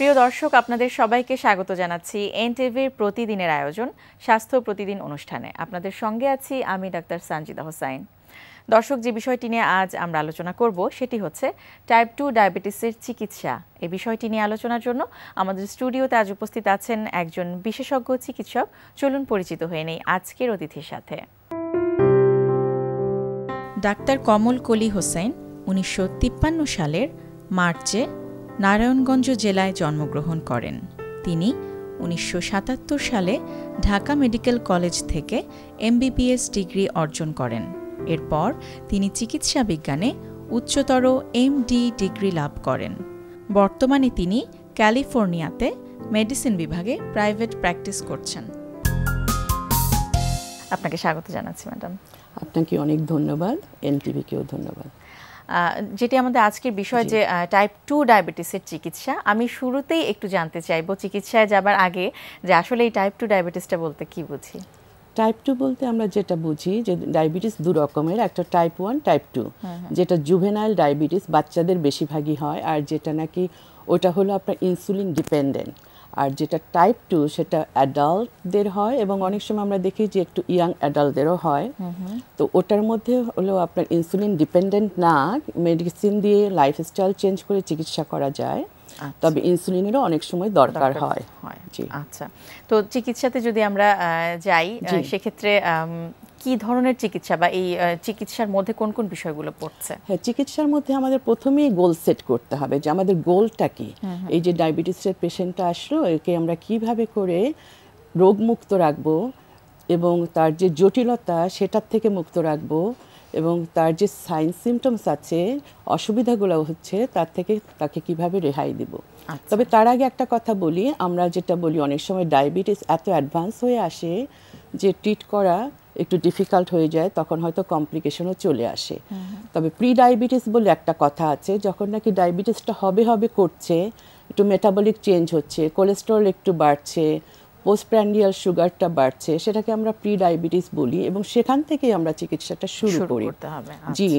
প্রিয় দর্শক, আপনাদের সবাইকে স্বাগত জানাচ্ছি এনটিভির প্রতিদিনের আয়োজন স্বাস্থ্য প্রতিদিন অনুষ্ঠানে। আপনাদের সঙ্গে আছি আমি ডাক্তার সানজিদা হোসাইন। দর্শক, যে বিষয়টি নিয়ে আজ আমরা আলোচনা করব সেটি হচ্ছে টাইপ 2 ডায়াবেটিসের চিকিৎসা। এই বিষয়টি নিয়ে আলোচনার জন্য আমাদের স্টুডিওতে আজ উপস্থিত আছেন একজন বিশেষজ্ঞ চিকিৎসক। চলুন পরিচিত হয়ে নেই আজকের অতিথির সাথে। ডাক্তার কমল কলি হোসেন 1953 সালের মার্চে নারায়ণগঞ্জ জেলায় জন্মগ্রহণ করেন। তিনি 1977 সালে ঢাকা মেডিকেল কলেজ থেকে এমবিবিএস ডিগ্রি অর্জন করেন। এরপর তিনি চিকিৎসা বিজ্ঞানে উচ্চতর এমডি ডিগ্রি লাভ করেন। বর্তমানে তিনি ক্যালিফোর্নিয়াতে মেডিসিন বিভাগে প্রাইভেট প্র্যাকটিস করছেন। আপনাকে স্বাগত জানাচ্ছি ম্যাডাম। আপনাকে অনেক ধন্যবাদ, এনটিভিকেও ধন্যবাদ। যেটি আমাদের আজকের বিষয়, যে টাইপ 2 ডায়াবেটিসের চিকিৎসা। আমি শুরুতেই একটু জানতে চাইবো চিকিৎসায় যাবার আগে যে আসলে এই টাইপ 2 ডায়াবেটিসটা বলতে কি বুঝি? টাইপ 2 বলতে আমরা যেটা বুঝি যে ডায়াবেটিস দু রকমের, একটা টাইপ 1 টাইপ 2, যেটা জুভেনাইল ডায়াবেটিস বাচ্চাদের বেশিরভাগই হয়, আর যেটা নাকি ওটা হলো আপনার ইনসুলিন ডিপেন্ডেন্ট। আর যেটা টাইপ 2 সেটা অ্যাডাল্টদের হয় এবং অনেক সময় আমরা দেখি যে একটু ইয়াং অ্যাডাল্টদেরও হয়। তো ওটার মধ্যে হলো আপনার ইনসুলিন ডিপেন্ডেন্ট না, মেডিসিন দিয়ে লাইফস্টাইল চেঞ্জ করে চিকিৎসা করা যায়, তবে ইনসুলিনেরও অনেক সময় দরকার হয়। আচ্ছা, তো চিকিৎসাতে যদি আমরা যাই সেক্ষেত্রে কি ধরনের চিকিৎসা বা এই চিকিৎসার মধ্যে কোন কোন বিষয়গুলো পড়ছে? হ্যাঁ, চিকিৎসার মধ্যে আমাদের প্রথমেই গোল সেট করতে হবে যে আমাদের গোলটা কি। এই যে ডায়াবেটিসের পেশেন্টটা আসলো, একে আমরা কিভাবে করে রোগমুক্ত রাখবো এবং তার যে জটিলতা সেটার থেকে মুক্ত রাখবো এবং তার যে সাইন সিমটমস আছে, অসুবিধাগুলো হচ্ছে, তার থেকে তাকে কিভাবে রেহাই দিব। তবে তার আগে একটা কথা বলি, আমরা যেটা বলি অনেক সময় ডায়াবেটিস এত অ্যাডভান্স হয়ে আসে যে ট্রিট করা একটু ডিফিকাল্ট হয়ে যায়, তখন হয়তো কমপ্লিকেশনও চলে আসে। তবে প্রি ডায়াবেটিস বলে একটা কথা আছে, যখন নাকি ডায়াবেটিসটা হবে করছে, একটু মেটাবলিক চেঞ্জ হচ্ছে, কোলেস্টেরল একটু বাড়ছে, পোস্টপ্র্যান্ডিয়াল সুগারটা বাড়ছে, সেটাকে আমরা প্রি ডায়াবেটিস বলি এবং সেখান থেকেই আমরা চিকিৎসাটা শুরু করি। জি,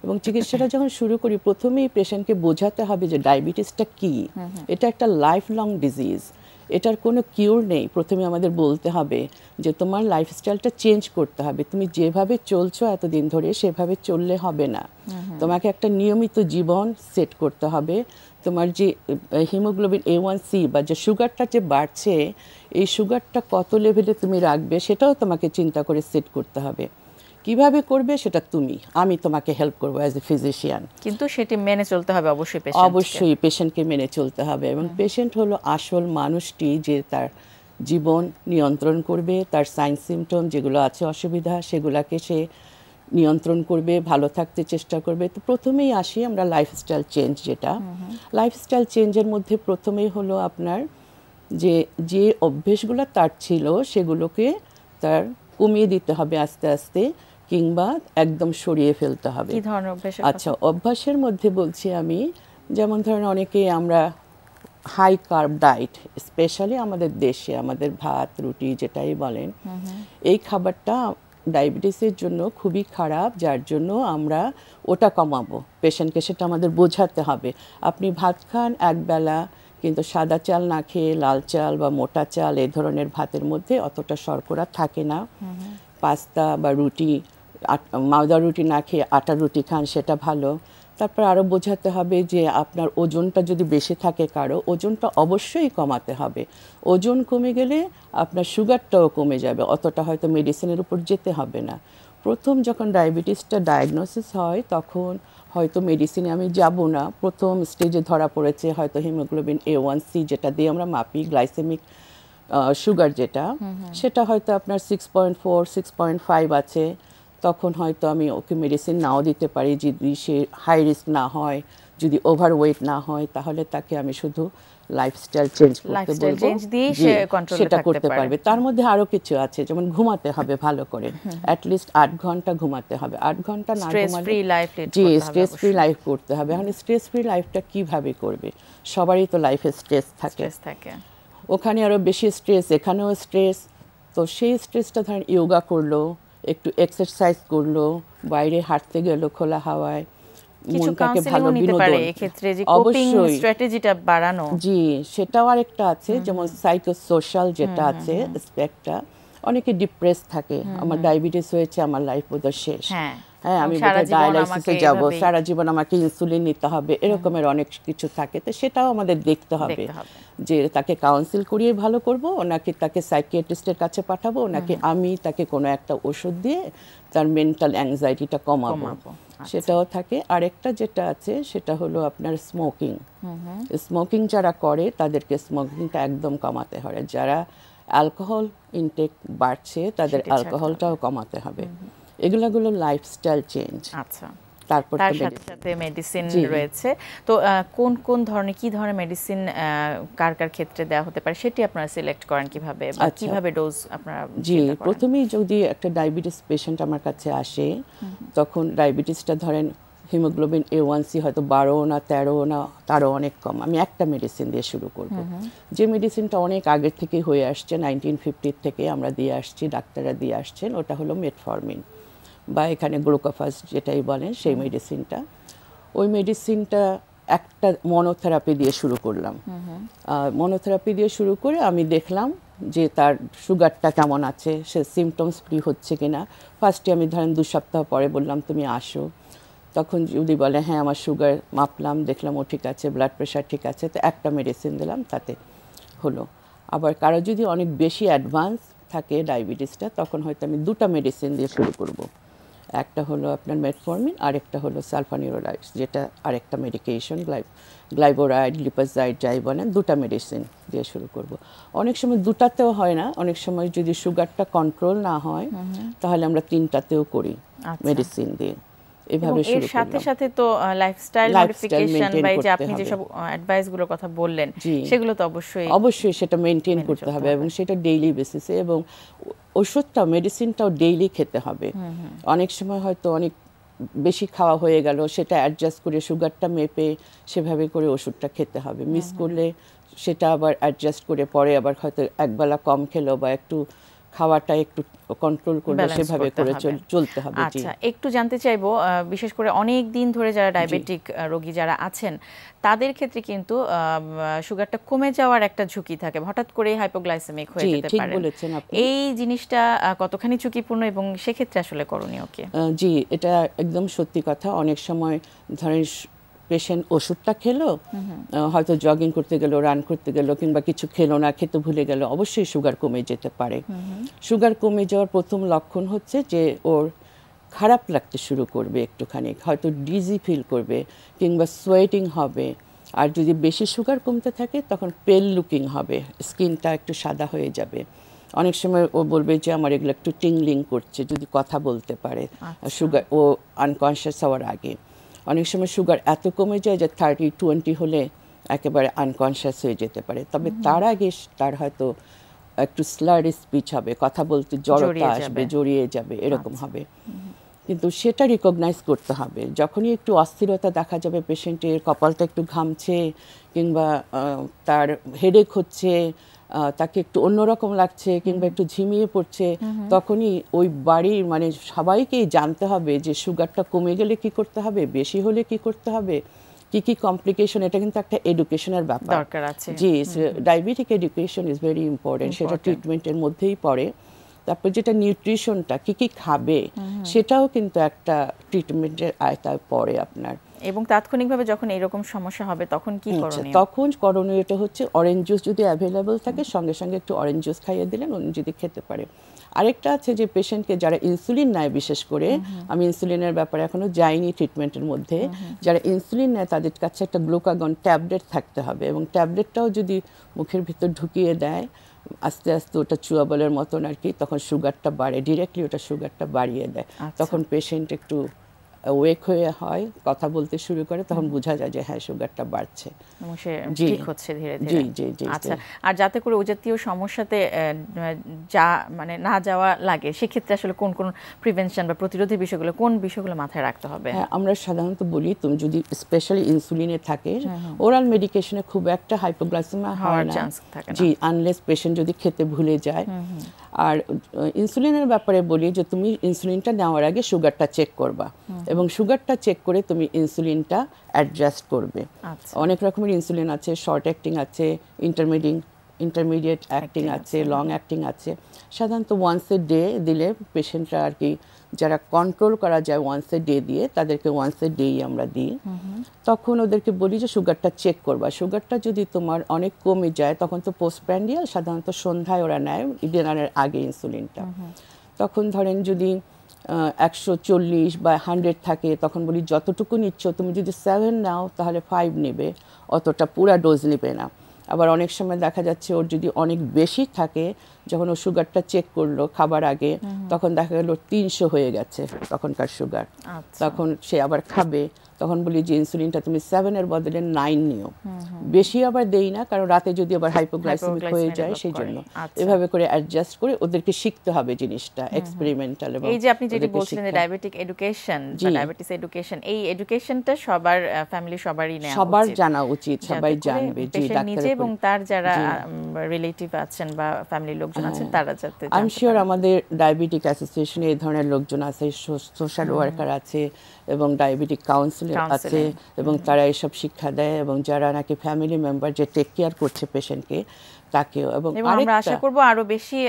এবং চিকিৎসাটা যখন শুরু করি প্রথমেই পেশেন্টকে বোঝাতে হবে যে ডায়াবেটিসটা কি। এটা একটা লাইফ লং ডিজিজ, এটার কোনো কিউর নেই। প্রথমে আমাদের বলতে হবে যে তোমার লাইফস্টাইলটা চেঞ্জ করতে হবে, তুমি যেভাবে চলছো এতদিন ধরে সেভাবে চললে হবে না, তোমাকে একটা নিয়মিত জীবন সেট করতে হবে। তোমার যে হিমোগ্লোবিন A1C বা যে সুগারটা যে বাড়ছে, এই সুগারটা কত লেভেলে তুমি রাখবে সেটাও তোমাকে চিন্তা করে সেট করতে হবে। কিভাবে করবে সেটা তুমি, আমি তোমাকে হেল্প করবো অ্যাজ এ ফিজিশিয়ান, কিন্তু সেটি মেনে চলতে হবে অবশ্যই পেশেন্টকে মেনে চলতে হবে। এবং পেশেন্ট হলো আসল মানুষটি যে তার জীবন নিয়ন্ত্রণ করবে, তার সাইন সিমটম যেগুলো আছে অসুবিধা সেগুলোকে সে নিয়ন্ত্রণ করবে, ভালো থাকতে চেষ্টা করবে। তো প্রথমেই আসি আমরা লাইফস্টাইল চেঞ্জ, যেটা লাইফস্টাইল চেঞ্জের মধ্যে প্রথমেই হলো আপনার যে অভ্যেসগুলো তার ছিল সেগুলোকে তার কমিয়ে দিতে হবে আস্তে আস্তে, কিংবা একদম সরিয়ে ফেলতে হবে। কি ধরনের অভ্যাস? আচ্ছা, অভ্যাসের মধ্যে বলছি আমি, যেমন ধরেন অনেকে আমরা হাই কার্ব ডায়েট, স্পেশালি আমাদের দেশে আমাদের ভাত রুটি যেটাই বলেন, এই খাবারটা ডায়াবেটিসের জন্য খুবই খারাপ, যার জন্য আমরা ওটা কমাবো। পেশেন্টকে সেটা আমাদের বোঝাতে হবে। আপনি ভাত খান একবেলা, কিন্তু সাদা চাল না খেয়ে লাল চাল বা মোটা চাল এই ধরনের ভাতের মধ্যে অতটা শর্করা থাকে না। পাস্তা বা রুটি, ময়দা রুটি না খেয়ে আটার রুটি খান, সেটা ভালো। তারপর আরও বোঝাতে হবে যে আপনার ওজনটা যদি বেশি থাকে কারো, ওজনটা অবশ্যই কমাতে হবে। ওজন কমে গেলে আপনার সুগারটাও কমে যাবে, অতটা হয়তো মেডিসিনের উপর যেতে হবে না। প্রথম যখন ডায়াবেটিসটা ডায়াগনোসিস হয় তখন হয়তো মেডিসিনে আমি যাব না, প্রথম স্টেজে ধরা পড়েছে হয়তো হিমোগ্লোবিন A1C যেটা দিয়ে আমরা মাপি, গ্লাইসেমিক সুগার যেটা, সেটা হয়তো আপনার 6.4 6.5 আছে। তখন হয়তো আমি ওকে মেডিসিন নাও দিতে পারি, যদি সে হাই রিস্ক না হয়, যদি ওভারওয়েট না হয়, তাহলে তাকে আমি শুধু লাইফস্টাইল চেঞ্জ করতে বলবো, সেটা করতে পারবে। তার মধ্যে আরও কিছু আছে, যেমন ঘুমাতে হবে ভালো করে, অ্যাটলিস্ট 8 ঘন্টা ঘুমাতে হবে। 8 ঘন্টা না ঘুমালে স্ট্রেস ফ্রি লাইফ করতে হবে। এখন স্ট্রেস ফ্রি লাইফটা কিভাবে করবে? সবারই তো লাইফে স্ট্রেস থাকে, ওখানে আরও বেশি স্ট্রেস, এখানেও স্ট্রেস। তো সেই স্ট্রেসটা ধরেন যোগা করলো, একটু এক্সারসাইজ করলো, বাইরে হাঁটতে গেলো খোলা হাওয়ায়, কিছু মনটাকে কাউন্সেলিং ভালো নিতে পারে বিনোদন। এই ক্ষেত্রে যে কোপিং অবশ্যই স্ট্র্যাটেজিটা বাড়ানো। জি, সেটাও আরেকটা আছে, যেমন সাইকোসোশ্যাল যেটা আছে স্পেকটা। অনেকে ডিপ্রেস থাকে, আমার ডায়াবেটিস হয়েছে, আমার লাইফ বোধহয় শেষ, হ্যাঁ হ্যাঁ আমি বোধহয় ডায়ালাইসিসে যাব, সারা জীবন আমাকে ইনসুলিন নিতে হবে, এরকমের অনেক কিছু থাকে। তো সেটাও আমাদের দেখতে হবে যে তাকে কাউন্সিল করিয়ে ভালো করব, নাকি তাকে সাইকিয়াট্রিস্টের কাছে পাঠাবো, নাকি আমি তাকে কোনো একটা ওষুধ দিয়ে তার মেন্টাল অ্যাংজাইটিটা কমাবো, সেটাও থাকে। আরেকটা যেটা আছে সেটা হলো আপনার স্মোকিং। স্মোকিং যারা করে তাদেরকে স্মোকিংটা একদম কমাতে হয়। যারা অ্যালকোহল ইনটেক বাড়ছে তাদের অ্যালকোহলটাও কমাতে হবে। এগুলো লাইফস্টাইল চেঞ্জ। আচ্ছা, তারপর তার সাথে সাথে মেডিসিন রয়েছে। তো কোন কোন ধরনের কি ধরনের মেডিসিন কার কার ক্ষেত্রে দেওয়া হতে পারে সেটি আপনারা সিলেক্ট করেন কিভাবে, বা কিভাবে ডোজ আপনারা? জি, প্রথমেই যদি একটা ডায়াবেটিস পেশেন্ট আমার কাছে আসে, তখন ডায়াবেটিসটা ধরেন হিমোগ্লোবিন A1C হয়তো 12 না 13 না তারও অনেক কম, আমি একটা মেডিসিন দিয়ে শুরু করব, যে মেডিসিনটা অনেক আগের থেকে হয়ে আসছে, 1950 থেকে আমরা দিয়ে আসছি, ডাক্তাররা দিয়ে আসছেন, ওটা হলো মেটফরমিন বা এখানে গ্লুকোফাস যেটাই বলেন, সেই মেডিসিনটা। ওই মেডিসিনটা একটা মনোথেরাপি দিয়ে শুরু করলাম। মনোথেরাপি দিয়ে শুরু করে আমি দেখলাম যে তার সুগারটা কেমন আছে, সে সিমটমস ফ্রি হচ্ছে কিনা। ফার্স্টে আমি ধরেন 2 সপ্তাহ পরে বললাম তুমি আসো, তখন যদি বলে হ্যাঁ আমার সুগার মাপলাম, দেখলাম ও ঠিক আছে, ব্লাড প্রেশার ঠিক আছে, তো একটা মেডিসিন দিলাম, তাতে হলো। আবার কারো যদি অনেক বেশি অ্যাডভান্স থাকে ডায়াবেটিসটা, তখন হয়তো আমি 2টা মেডিসিন দিয়ে শুরু করব। একটা হলো আপনার মেটফরমিন, আরেকটা হলো সালফানিউরোলাইডস, যেটা আরেকটা মেডিকেশন, গ্লাইবোরাইড, লিপাজাইড যাই বলেন, 2টা মেডিসিন দিয়ে শুরু করব। অনেক সময় 2টাতেও হয় না, অনেক সময় যদি সুগারটা কন্ট্রোল না হয় তাহলে আমরা 3টাতেও করি মেডিসিন দিয়ে। এভাবে শুরু করলাম। এর সাথে সাথে তো লাইফস্টাইল মডিফিকেশন বা যে আপনি যে সব অ্যাডভাইসগুলোর কথা বললেন সেগুলো তো অবশ্যই সেটা মেইনটেইন করতে হবে, এবং সেটা ডেইলি বেসিসে, এবং ওষুধটা মেডিসিনটাও ডেইলি খেতে হবে। অনেক সময় হয়তো অনেক বেশি খাওয়া হয়ে গেল, সেটা অ্যাডজাস্ট করে সুগারটা মেপে সেভাবে করে ওষুধটা খেতে হবে। মিস করলে সেটা আবার অ্যাডজাস্ট করে পরে আবার হয়তো একবেলা কম খেলো বা একটু খাওয়াটা একটু কন্ট্রোল করলে সেভাবে করে চলতে হবে। আচ্ছা, একটু জানতে চাইবো, বিশেষ করে অনেক দিন ধরে যারা ডায়াবেটিক রোগী যারা আছেন তাদের ক্ষেত্রে কিন্তু সুগারটা কমে যাওয়ার একটা ঝুঁকি থাকে, হঠাৎ করে হাইপোগ্লাইসেমিক হয়ে যেতে পারে। এই জিনিসটা কতখানি ঝুঁকিপূর্ণ এবং সেক্ষেত্রে আসলে করণীয় কি? জি, এটা একদম সত্যি কথা। অনেক সময় ধরেন পেশেন্ট ওষুধটা খেলো, হয়তো জগিং করতে গেল, রান করতে গেল, কিংবা কিছু খেলো না, খেতে ভুলে গেল, অবশ্যই সুগার কমে যেতে পারে। সুগার কমে যাওয়ার প্রথম লক্ষণ হচ্ছে যে ওর খারাপ লাগতে শুরু করবে, একটুখানি হয়তো ডিজি ফিল করবে, কিংবা সোয়েটিং হবে। আর যদি বেশি সুগার কমতে থাকে তখন পেল লুকিং হবে, স্কিনটা একটু সাদা হয়ে যাবে। অনেক সময় ও বলবে যে আমার এগুলো একটু টিংলিং করছে, যদি কথা বলতে পারে, সুগার ও আনকনশিয়াস হওয়ার আগে। অনেক সময় সুগার এত কমে যায় যে 30-20 হলে একেবারে আনকনশিয়াস হয়ে যেতে পারে। তবে তার আগে তার হয়তো একটু স্লার স্পিচ হবে, কথা বলতে জড়তা আসবে, জড়িয়ে যাবে, এরকম হবে। কিন্তু সেটা রিকগনাইজ করতে হবে। যখনই একটু অস্থিরতা দেখা যাবে, পেশেন্টের কপালটা একটু ঘামছে, কিংবা তার হেডেক হচ্ছে, তাকে একটু অন্যরকম লাগছে, কিংবা একটু ঝিমিয়ে পড়ছে, তখনই ওই বাড়ির মানে সবাইকেই জানতে হবে যে সুগারটা কমে গেলে কি করতে হবে, বেশি হলে কি করতে হবে, কি কি কমপ্লিকেশন। এটা কিন্তু একটা এডুকেশনের ব্যাপার দরকার আছে। জি, diabetic education is very important, সেটা ট্রিটমেন্টের মধ্যেই পড়ে। তারপর যেটা নিউট্রিশনটা, কি কি খাবে, সেটাও কিন্তু একটা ট্রিটমেন্টের আয়তায় পড়ে আপনার। এবং তাৎক্ষণিকভাবে যখন এরকম সমস্যা হবে তখন কি করণীয়? তখন করণীয়টা হচ্ছে অরেঞ্জ জুস যদি অ্যাভেলেবল থাকে, সঙ্গে সঙ্গে একটু অরেঞ্জ জুস খাইয়ে দিলেন, উনি যদি খেতে পারে। আরেকটা আছে যে পেশেন্টকে যারা ইনসুলিন নেয়, বিশেষ করে আমি ইনসুলিনের ব্যাপারে এখনো যাইনি ট্রিটমেন্টের মধ্যে, যারা ইনসুলিন নেয় তাদের কাছে একটা গ্লুকাগন ট্যাবলেট থাকতে হবে, এবং ট্যাবলেটটাও যদি মুখের ভিতর ঢুকিয়ে দেয় আস্তে আস্তে, ওটা চুয়াবলের মতন আর কি, তখন সুগারটা বাড়ে, ডিরেক্টলি ওটা সুগারটা বাড়িয়ে দেয়। তখন পেশেন্ট একটু ওয়েক হয়ে হয়, কথা বলতে শুরু করে, তখন বোঝা যায় যে হ্যাঁ সুগারটা বাড়ছে, ঠিক হচ্ছে ধীরে ধীরে। আচ্ছা, আর যাতে করে ওই জাতীয় সমস্যাতে যা মানে না যাওয়া লাগে, সেক্ষেত্রে আসলে কোন কোন প্রিভেনশন বা প্রতিরোধী বিষয়গুলো, কোন বিষয়গুলো মাথায় রাখতে হবে? হ্যাঁ, আমরা সাধারণত বলি তুমি যদি স্পেশালি ইনসুলিনে থাকে, ওরাল মেডিকেশনে খুব একটা হাইপোগ্লাইসেমিয়া হয় না, জি, আনলেস পেশেন্ট যদি খেতে ভুলে যায়। আর ইনসুলিনের ব্যাপারে বলি যে তুমি ইনসুলিনটা নেওয়ার আগে সুগারটা চেক করবা এবং সুগারটা চেক করে তুমি ইনসুলিনটা অ্যাডজাস্ট করবে। অনেক রকমের ইনসুলিন আছে, শর্ট অ্যাক্টিং আছে, ইন্টারমিডিয়েট অ্যাক্টিং আছে, লং অ্যাক্টিং আছে। সাধারণত ওয়ান্স এ ডে দিলে পেশেন্টরা আর কি যারা কন্ট্রোল করা যায় ওয়ান্স এ ডে দিয়ে, তাদেরকে ওয়ান্স এ ডেই আমরা দিই। তখন ওদেরকে বলি যে সুগারটা চেক করবা। সুগারটা যদি তোমার অনেক কমে যায় তখন তো পোস্টপ্র্যান্ডিয়াল, সাধারণত সন্ধ্যায় ওরা নেয় ডিনারের আগে ইনসুলিনটা। তখন ধরেন যদি 140 বা 100 থাকে তখন বলি যতটুকু নিচ্ছ তুমি যদি 7 নাও তাহলে 5 নেবে, অতটা পুরা ডোজ নেবে না। আবার অনেক সময় দেখা যাচ্ছে ওর যদি অনেক বেশি থাকে, যখন ও সুগারটা চেক করলো খাবার আগে তখন দেখা গেল 300 হয়ে গেছে তখনকার সুগার, তখন সে আবার খাবে। তখন বলি যে ইনসুলিনটা তুমি 7 এর বদলে 9 নিও। বেশি আবার দেই না, কারণ রাতে যদি আবার হাইপোগ্লাইসেমিক হয়ে যায় সেই জন্য। এভাবে করে অ্যাডজাস্ট করে ওদেরকে শিখতে হবে জিনিসটা, এক্সপেরিমেন্টাল। এবং এই যে আপনি যেটা বলছিলেন ডায়াবেটিক এডুকেশন বা ডায়াবেটিস এডুকেশন, এই এডুকেশনটা সবার ফ্যামিলি সবারই নেওয়া উচিত, সবার জানা উচিত, সবাই জানবে। জি, ডাক্তার নিজে এবং তার যারা রিলেটিভ আছেন বা ফ্যামিলির লোকজন আছেন তারা যাতে আই এম শিওর আমাদের ডায়াবেটিক অ্যাসোসিয়েশনে এই ধরনের লোকজন আছে, সোশ্যাল ওয়ার্কার আছে এবং ডায়াবেটিক কাউন্সিলর আছে এবং তারা এসব শিক্ষা দেয় এবং যারা নাকি ফ্যামিলি মেম্বার যে টেক কেয়ার করছে পেশেন্টকে তাকেও। এবং আমরা আশা করব আরো বেশি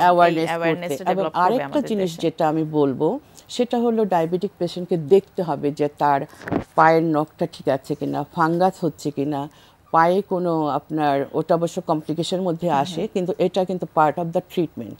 অ্যাওয়ারনেস এবং আরেকটা জিনিস যেটা আমি বলবো সেটা হলো ডায়াবেটিক পেশেন্টকে দেখতে হবে যে তার পায়ের নখটা ঠিক আছে কিনা, ফাঙ্গাস হচ্ছে কিনা, পায়ে কোনো আপনার, ওটা অবশ্য কমপ্লিকেশনের মধ্যে আসে কিন্তু এটা কিন্তু পার্ট অফ দ্য ট্রিটমেন্ট।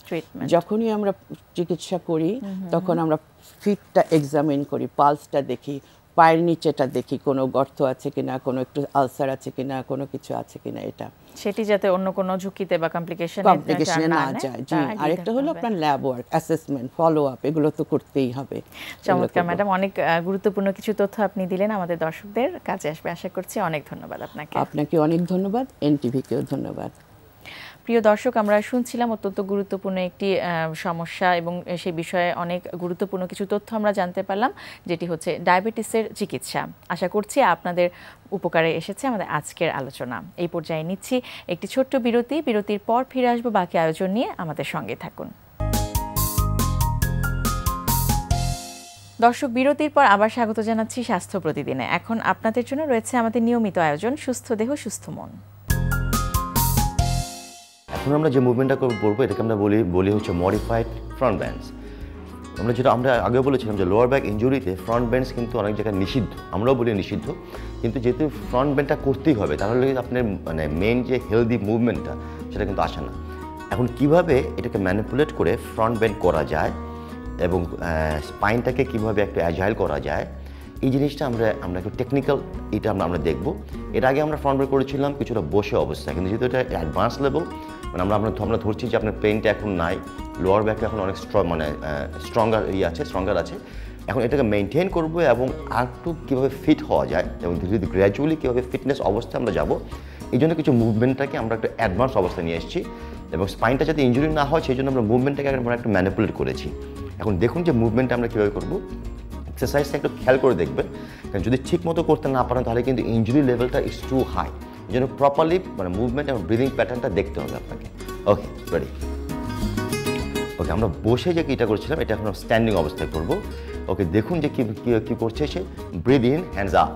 যখনই আমরা চিকিৎসা করি তখন আমরা ফিটটা এক্সামিন করি, পালসটা দেখি, পায়ের নিচেটা দেখি কোনো গর্ত আছে কিনা, কোনো একটু আলসার আছে কিনা, কোনো কিছু আছে কিনা, এটা সেটি যাতে অন্য কোনো ঝুঁকিতে বা কমপ্লিকেশনে না যায়। জি, আরেকটা হলো আপনার lab work, assessment, follow up, এগুলো তো করতেই হবে। চমৎকার ম্যাডাম, অনেক গুরুত্বপূর্ণ কিছু তথ্য আপনি দিলেন, আমাদের দর্শকদের কাজে আসবে আশা করছি। অনেক ধন্যবাদ আপনাকে। আপনাকে অনেক ধন্যবাদ, এনটিভিকেও ধন্যবাদ। প্রিয় দর্শক, আমরা শুনছিলাম অত্যন্ত গুরুত্বপূর্ণ একটি সমস্যা এবং সেই বিষয়ে অনেক গুরুত্বপূর্ণ কিছু তথ্য আমরা জানতে পারলাম, যেটি হচ্ছে ডায়াবেটিসের চিকিৎসা। আশা করছি আপনাদের উপকারে এসেছে আমাদের আজকের আলোচনা। এই পর্যায়ে নিচ্ছি একটি ছোট্ট বিরতি। বিরতির পর ফিরে আসবো বাকি আয়োজন নিয়ে, আমাদের সঙ্গে থাকুন। দর্শক, বিরতির পর আবার স্বাগত জানাচ্ছি স্বাস্থ্য প্রতিদিনে। এখন আপনাদের জন্য রয়েছে আমাদের নিয়মিত আয়োজন সুস্থ দেহ সুস্থ মন। এখন আমরা যে মুভমেন্টটা করবো এটাকে আমরা বলি হচ্ছে মডিফাইড ফ্রন্ট বেন্ডস। আমরা আগেও বলেছিলাম যে লোয়ার ব্যাক ইনজুরিতে ফ্রন্ট বেন্ডস কিন্তু অনেক জায়গায় নিষিদ্ধ, আমরাও বলি নিষিদ্ধ, কিন্তু যেহেতু ফ্রন্ট বেন্ডটা করতেই হবে তাহলে আপনার মানে মেইন যে হেলদি মুভমেন্টটা সেটা কিন্তু আসে না। এখন কিভাবে এটাকে ম্যানিপুলেট করে ফ্রন্ট বেন্ড করা যায় এবং স্পাইনটাকে কীভাবে একটু অ্যাজাইল করা যায়, এই জিনিসটা আমরা একটু টেকনিক্যাল এটা আমরা দেখব। এর আগে আমরা ফ্রন্ট বেন্ড করেছিলাম কিছুটা বসে অবস্থায়, কিন্তু যেহেতু এটা অ্যাডভান্স লেভেল, মানে আমরা ধরছি যে আপনার পেইনটা এখন নাই, লোয়ার ব্যাকে এখন অনেক স্ট্রঙ্গার আছে। এখন এটাকে মেনটেন করবো এবং আর একটু কীভাবে ফিট হওয়া যায় এবং ধীরে ধীরে গ্র্যাজুয়ালি কীভাবে ফিটনেস অবস্থায় আমরা যাব, এই জন্য কিছু মুভমেন্টটাকে আমরা একটু অ্যাডভান্স অবস্থায় নিয়ে এসেছি এবং স্পাইনটা যাতে ইঞ্জুরি না হয় সেই জন্য আমরা মুভমেন্টটাকে আমরা একটু ম্যানিপুলেট করেছি। এখন দেখুন যে মুভমেন্টটা আমরা কীভাবে করবো, এক্সারসাইজটা একটু খেয়াল করে দেখবেন, কারণ যদি ঠিক মতো করতে না পারেন তাহলে কিন্তু ইঞ্জুরি লেভেলটা ইজ টু হাই। এই জন্য প্রপারলি মানে মুভমেন্ট এবং ব্রিদিং প্যাটার্নটা দেখতে হবে আপনাকে। ওকে, রেডি? ওকে, আমরা বসে যে কীটা করছিলাম এটা এখন স্ট্যান্ডিং অবস্থায় করবো। ওকে, দেখুন যে কী করছে সে। Breathe in, hands up.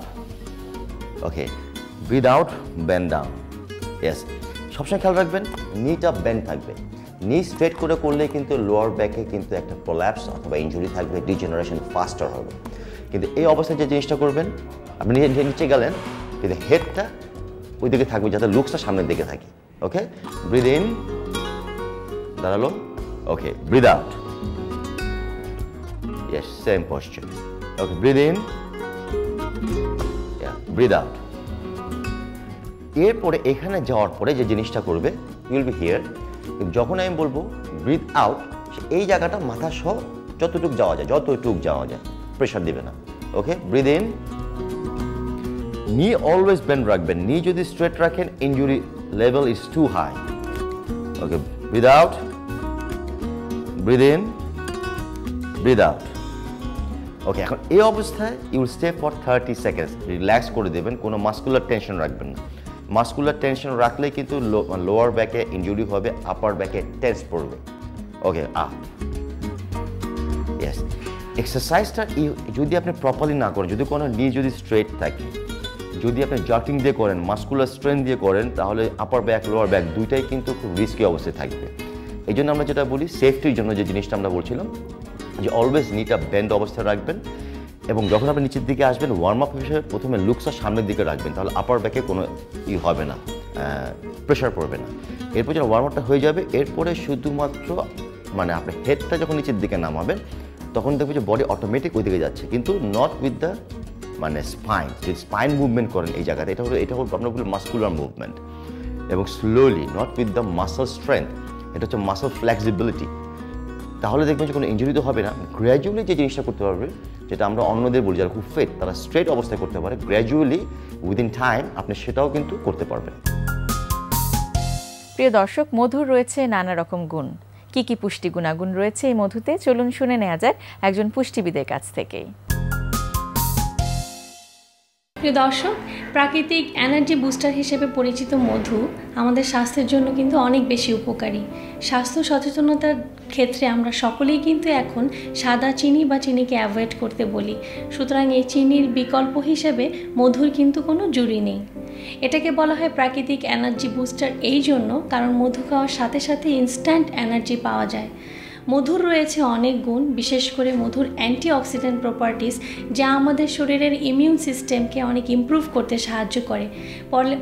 Okay, breathe out, bend down. Yes, সবসময় খেয়াল রাখবেন নিটা বেন্ড থাকবে। নি স্ট্রেট করে করলে কিন্তু লোয়ার ব্যাকে কিন্তু একটা প্রোল্যাপস অথবা ইনজুরি থাকবে, ডিজেনারেশন ফাস্টার হবে। কিন্তু এই অবস্থায় যে জিনিসটা করবেন, আপনি নিচে গেলেন কিন্তু হেডটা ওই দিকে থাকবে যাতে লুকসটা সামনের দিকে থাকে। ওকে, ব্রিদ ইন, দাঁড়ালো। Okay, breathe out. Yes, same posture. Okay, breathe in, breathe out. এরপরে এখানে যাওয়ার পরে যে জিনিসটা করবে, ইউ উইল বি হিয়ার। যখন আমি বলবো ব্রিদ আউট, এই জায়গাটা মাথা সহ যতটুকু যাওয়া যায় প্রেশার দিবে না। Okay, breathe in, knee always bend রাখবেন। নি যদি স্ট্রেট রাখেন injury level is too high. Okay, breathe out, breathe in, breathe out. Okay, এখন এই অবস্থায় you will stay for 30 seconds. Relax করে দেবেন, কোনো মাস্কুলার টেনশন রাখবেন না। মাস্কুলার টেনশন রাখলে কিন্তু লোয়ার ব্যাকে ইনজুরি হবে, আপার ব্যাকে টেন্স পড়বে। ওকে ইয়েস এক্সারসাইজটা যদি আপনি প্রপারলি না করেন, যদি কোনো নি যদি স্ট্রেট থাকে, যদি আপনি জার্কিং দিয়ে করেন, মাসকুলার স্ট্রেন দিয়ে করেন, তাহলে আপার ব্যাক লোয়ার ব্যাক দুইটাই কিন্তু খুব রিস্কি অবস্থায় থাকবে। এই জন্য আমরা যেটা বলি সেফটির জন্য যে জিনিসটা আমরা বলছিলাম যে অলওয়েজ নিটা বেন্ড অবস্থায় রাখবেন, এবং যখন আপনি নিচের দিকে আসবেন ওয়ার্ম আপ হিসেবে প্রথমে লুকসটা সামনের দিকে রাখবেন, তাহলে আপার ব্যাকে কোনো হবে না, প্রেশার পড়বে না। এরপর যখন ওয়ার্ম আপটা হয়ে যাবে, এরপরে শুধুমাত্র মানে আপনি হেডটা যখন নিচের দিকে নামাবেন তখন দেখবেন যে বডি অটোমেটিক ওই দিকে যাচ্ছে, কিন্তু নট উইথ দ্য মানে স্পাইন। যদি স্পাইন মুভমেন্ট করেন এই জায়গাতে, এটা হলো আপনার বলি মাসকুলার মুভমেন্ট, এবং slowly not with the muscle strength, এটা হচ্ছে মাসল ফ্লেক্সিবিলিটি। তাহলে দেখবেন যে কোনো ইঞ্জুরি তো হবে না। গ্র্যাজুয়ালি যে জিনিসটা করতে পারবে, যেটা আমরা অন্যদের বলি যারা খুব ফিট তারা স্ট্রেট অবস্থায় করতে পারে, গ্র্যাজুয়ালি উইদিন টাইম আপনি সেটাও কিন্তু করতে পারবেন। প্রিয় দর্শক, মধুর রয়েছে নানা রকম গুণ। কি কি পুষ্টি গুণাগুণ রয়েছে এই মধুতে, চলুন শুনে নেওয়া যাক একজন পুষ্টিবিদের কাছ থেকেই। প্রিয় দর্শক, প্রাকৃতিক এনার্জি বুস্টার হিসেবে পরিচিত মধু আমাদের স্বাস্থ্যের জন্য কিন্তু অনেক বেশি উপকারী। স্বাস্থ্য সচেতনতার ক্ষেত্রে আমরা সকলেই কিন্তু এখন সাদা চিনি বা চিনিকে অ্যাভয়েড করতে বলি। সুতরাং এই চিনির বিকল্প হিসেবে মধুর কিন্তু কোনো জুড়ি নেই। এটাকে বলা হয় প্রাকৃতিক এনার্জি বুস্টার এই জন্য কারণ মধু খাওয়ার সাথে সাথে ইনস্ট্যান্ট এনার্জি পাওয়া যায়। মধুর রয়েছে অনেক গুণ, বিশেষ করে মধুর অ্যান্টিঅক্সিডেন্ট প্রপার্টিস, যা আমাদের শরীরের ইমিউন সিস্টেমকে অনেক ইমপ্রুভ করতে সাহায্য করে।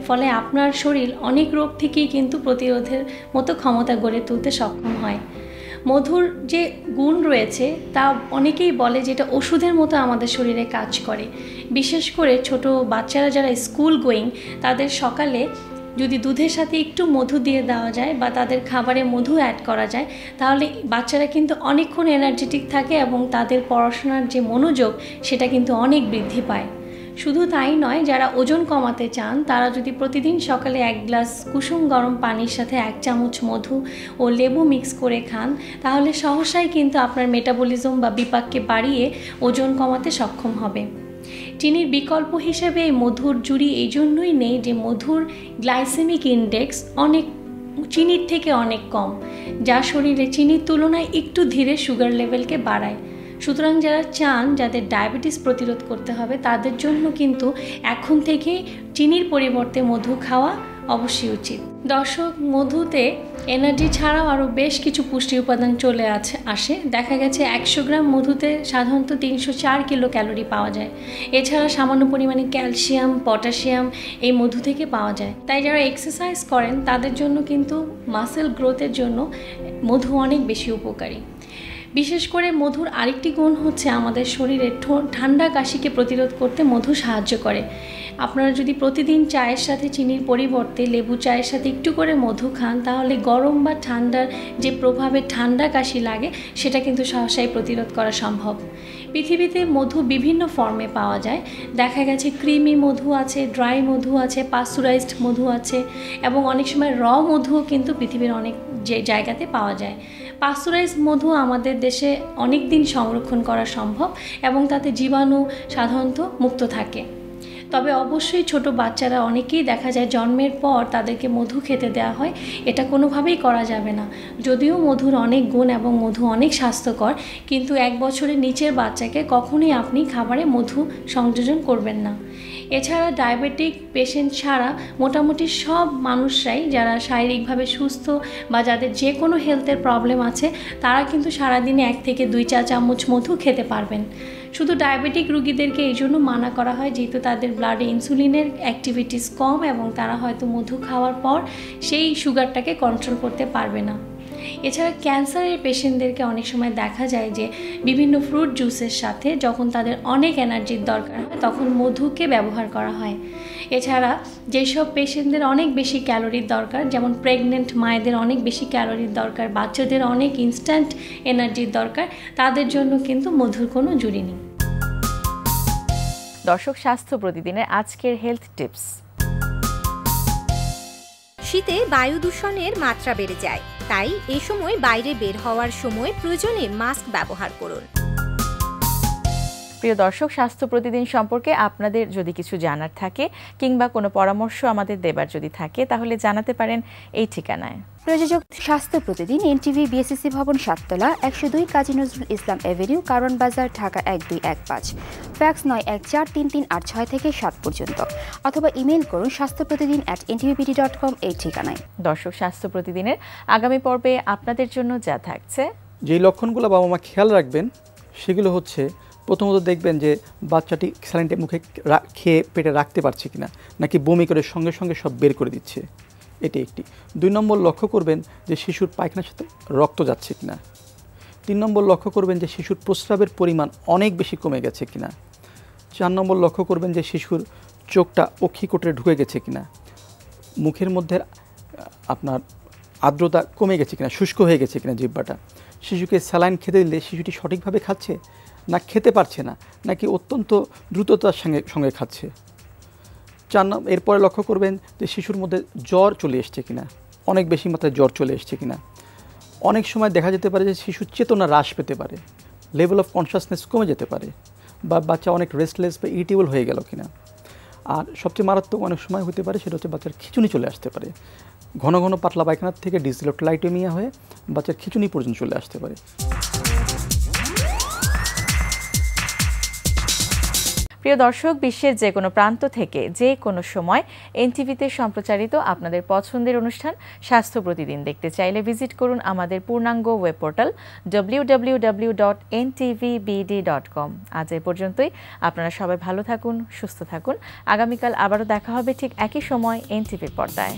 ফলে আপনার শরীর অনেক রোগ থেকেই কিন্তু প্রতিরোধের মতো ক্ষমতা গড়ে তুলতে সক্ষম হয়। মধুর যে গুণ রয়েছে তা অনেকেই বলে যেটা ওষুধের মতো আমাদের শরীরে কাজ করে। বিশেষ করে ছোট বাচ্চারা যারা স্কুল গোয়িং, তাদের সকালে যদি দুধের সাথে একটু মধু দিয়ে দেওয়া যায় বা তাদের খাবারে মধু অ্যাড করা যায়, তাহলে বাচ্চারা কিন্তু অনেকক্ষণ এনার্জেটিক থাকে এবং তাদের পড়াশোনার যে মনোযোগ সেটা কিন্তু অনেক বৃদ্ধি পায়। শুধু তাই নয়, যারা ওজন কমাতে চান তারা যদি প্রতিদিন সকালে 1 গ্লাস কুসুম গরম পানির সাথে 1 চামচ মধু ও লেবু মিক্স করে খান, তাহলে সহসাই কিন্তু আপনার মেটাবলিজম বা বিপাককে বাড়িয়ে ওজন কমাতে সক্ষম হবে। চিনির বিকল্প হিসেবে এই মধুর জুড়ি এই জন্যই নেই যে মধুর গ্লাইসেমিক ইন্ডেক্স অনেক চিনির থেকে অনেক কম, যা শরীরে চিনির তুলনায় একটু ধীরে সুগার লেভেলকে বাড়ায়। সুতরাং যারা চান যাদের ডায়াবেটিস প্রতিরোধ করতে হবে, তাদের জন্য কিন্তু এখন থেকেই চিনির পরিবর্তে মধু খাওয়া অবশ্যই উচিত। দর্শক, মধুতে এনার্জি ছাড়াও আরও বেশ কিছু পুষ্টি উপাদান চলে আসে। দেখা গেছে 100 গ্রাম মধুতে সাধারণত 304 কিলো ক্যালোরি পাওয়া যায়। এছাড়া সামান্য পরিমাণে ক্যালসিয়াম, পটাশিয়াম এই মধু থেকে পাওয়া যায়। তাই যারা এক্সারসাইজ করেন তাদের জন্য কিন্তু মাসেল গ্রোথের জন্য মধু অনেক বেশি উপকারী। বিশেষ করে মধুর আরেকটি গুণ হচ্ছে আমাদের শরীরে ঠান্ডা কাশিকে প্রতিরোধ করতে মধু সাহায্য করে। আপনারা যদি প্রতিদিন চায়ের সাথে চিনির পরিবর্তে লেবু চায়ের সাথে একটু করে মধু খান, তাহলে গরম বা ঠান্ডার যে প্রভাবে ঠান্ডা কাশি লাগে সেটা কিন্তু সহসাই প্রতিরোধ করা সম্ভব। পৃথিবীতে মধু বিভিন্ন ফর্মে পাওয়া যায়। দেখা গেছে ক্রিমি মধু আছে, ড্রাই মধু আছে, পাস্তুরাইজড মধু আছে, এবং অনেক সময় র মধুও কিন্তু পৃথিবীর অনেক জায়গাতে পাওয়া যায়। পাস্তুরাইজড মধু আমাদের দেশে অনেক দিন সংরক্ষণ করা সম্ভব এবং তাতে জীবাণু সাধারণত মুক্ত থাকে। তবে অবশ্যই ছোট বাচ্চারা অনেকেই দেখা যায় জন্মের পর তাদেরকে মধু খেতে দেওয়া হয়, এটা কোনোভাবেই করা যাবে না। যদিও মধুর অনেক গুণ এবং মধু অনেক স্বাস্থ্যকর, কিন্তু 1 বছরের নিচের বাচ্চাকে কখনোই আপনি খাবারে মধু সংযোজন করবেন না। এছাড়া ডায়াবেটিক পেশেন্ট ছাড়া মোটামুটি সব মানুষরাই যারা শারীরিকভাবে সুস্থ বা যাদের যে কোনো হেলথের প্রবলেম আছে, তারা কিন্তু সারাদিনে 1 থেকে 2 চা চামচ মধু খেতে পারবেন। শুধু ডায়াবেটিক রোগীদেরকে এই জন্য মানা করা হয় যেহেতু তাদের ব্লাডে ইনসুলিনের অ্যাক্টিভিটিস কম এবং তারা হয়তো মধু খাওয়ার পর সেই সুগারটাকে কন্ট্রোল করতে পারবে না। এছাড়া ক্যান্সারের পেশেন্টদেরকে অনেক সময় দেখা যায় যে বিভিন্ন ফ্রুট জুসের সাথে যখন তাদের অনেক এনার্জির দরকার হয় তখন মধুকে ব্যবহার করা হয়। এছাড়া যেসব পেশেন্টদের অনেক বেশি ক্যালোরির দরকার, যেমন প্রেগনেন্ট মায়েদের অনেক বেশি ক্যালোরির দরকার, বাচ্চাদের অনেক ইনস্ট্যান্ট এনার্জির দরকার, তাদের জন্য কিন্তু মধুর কোনো জুড়ি নেই। দর্শক, স্বাস্থ্য প্রতিদিনের আজকের হেলথ টিপস। শীতে বায়ু দূষণের মাত্রা বেড়ে যায়, তাই এই সময় বাইরে বের হওয়ার সময় প্রয়োজনে মাস্ক ব্যবহার করুন। প্রিয় দর্শক, স্বাস্থ্য প্রতিদিন সম্পর্কে আপনাদের যদি কিছু জানার থাকে কিংবা কোনো পরামর্শ আমাদের দেবার যদি থাকে তাহলে জানাতে পারেন এই ঠিকানায়। প্রযোজক স্বাস্থ্য প্রতিদিন, এনটিভি, বিএসসিসি ভবন, 7তলা, 102 কাজী নজরুল ইসলাম এভিনিউ, কারণ বাজার, ঢাকা 1215। ফ্যাক্স 914338 থেকে 7 পর্যন্ত, অথবা ইমেইল করুন স্বাস্থ্যপ্রতিদিন@ntvpd.com এই ঠিকানায়। দর্শক, স্বাস্থ্য প্রতিদিনের আগামী পর্বে আপনাদের জন্য যা থাকছে, যেই লক্ষণগুলো বাবা মা খেয়াল রাখবেন সেগুলো হচ্ছে, প্রথমত দেখবেন যে বাচ্চাটি স্যালাইনটা মুখে খেয়ে পেটে রাখতে পারছে কিনা, নাকি বমি করে সঙ্গে সঙ্গে সব বের করে দিচ্ছে, এটি একটি। 2 নম্বর লক্ষ্য করবেন যে শিশুর পায়খানার সাথে রক্ত যাচ্ছে কিনা। 3 নম্বর লক্ষ্য করবেন যে শিশুর প্রস্রাবের পরিমাণ অনেক বেশি কমে গেছে কিনা। 4 নম্বর লক্ষ্য করবেন যে শিশুর চোখটা অক্ষিকোটরে ঢুকে গেছে কিনা, মুখের মধ্যে আপনার আর্দ্রতা কমে গেছে কিনা, শুষ্ক হয়ে গেছে কিনা জিহ্বাটা। শিশুকে স্যালাইন খেতে দিলে শিশুটি সঠিকভাবে খাচ্ছে না খেতে পারছে না, নাকি অত্যন্ত দ্রুততার সঙ্গে খাচ্ছে। এরপরে লক্ষ্য করবেন যে শিশুর মধ্যে জ্বর চলে এসছে কিনা, অনেক বেশি মাত্রায় জ্বর চলে এসছে কিনা। অনেক সময় দেখা যেতে পারে যে শিশুর চেতনা হ্রাস পেতে পারে, লেভেল অফ কনসাসনেস কমে যেতে পারে, বা বাচ্চা অনেক রেস্টলেস বা ইরিটেবল হয়ে গেল কিনা। আর সবচেয়ে মারাত্মক অনেক সময় হতে পারে সেটা হচ্ছে বাচ্চার খিঁচুনি চলে আসতে পারে। ঘন ঘন পাতলা পায়খানার থেকে ডিসলেক্টোলাইটেমিয়া হয়ে বাচ্চার খিঁচুনি পর্যন্ত চলে আসতে পারে। প্রিয় দর্শক, বিশ্বের যে কোনো প্রান্ত থেকে যে কোনো সময় এনটিভিতে সম্প্রচারিত আপনাদের পছন্দের অনুষ্ঠান স্বাস্থ্য প্রতিদিন দেখতে চাইলে ভিজিট করুন আমাদের পূর্ণাঙ্গ ওয়েব পোর্টাল www.ntvbd.com। আজ এ পর্যন্তই। আপনারা সবাই ভালো থাকুন, সুস্থ থাকুন। আগামীকাল আবারও দেখা হবে ঠিক একই সময় এনটিভির পর্দায়।